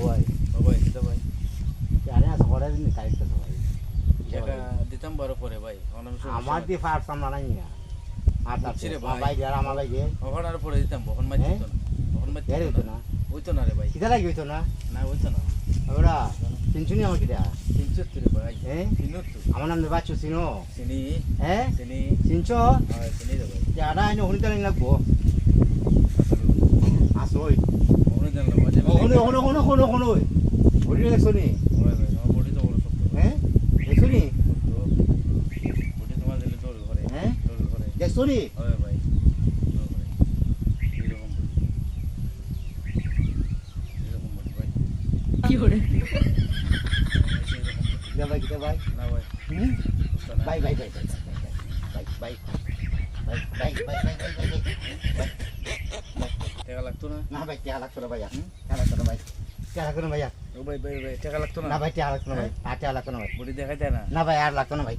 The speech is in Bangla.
ভাই ও ভাই দিতে ভাই জানি আছে করে দিন কাইতে তো ভাই টাকা দিতাম বড় করে ভাই আমার দি পারতাম না নাই না আর বুঝছি রে ভাই ভাই। ভাই যারা আমার ভাই ওখানে আর পরে দিতাম কখন মাছ হ্যাঁ? দিত না কখন মাছ এর দিত হইতো না না হইতো না রে ভাই কিটা লাগি হইতো না না হইতো না ওরা চিনছুনি আমার কিটা 75 রে ভাই হ্যাঁ 73 আমার নাম বাচ্চু চিনো চিনি হ্যাঁ চিনি চিনছো হ্যাঁ চিনি রে ভাই যারা আইনো হনিতা লাগবো আসই ওখানে জানলাম মাঝে ওখানে ওখানে ওখানে ওখানে ওখানে বডি দেখছনি ভাই ভাই আমার বডি তো বড় শক্ত হ্যাঁ দেখছনি বডি তোমার দিলে দৌড় করে হ্যাঁ দৌড় করে দেখছনি হয় ভাই দৌড় করে এরকম এরকম বডি ভাই কি করে কিটা ভাই কিটা ভাই না ভাই হুম বুঝতো না bye bye bye bye bye bye bye bye bye bye bye টাকা লাগতো না না ভাই টিয়া লাগতো না ভাইয়া টিয়া লাগতো না ভাই টিয়া লাগতো না ভাইয়া ও ভাই ভাই ভাই টাকা লাগতো না না ভাই টিয়া লাগতো না ভাই আর টিয়া লাগতো না ভাই বডি দেখাই দেয় না না ভাই আর লাগতো না ভাই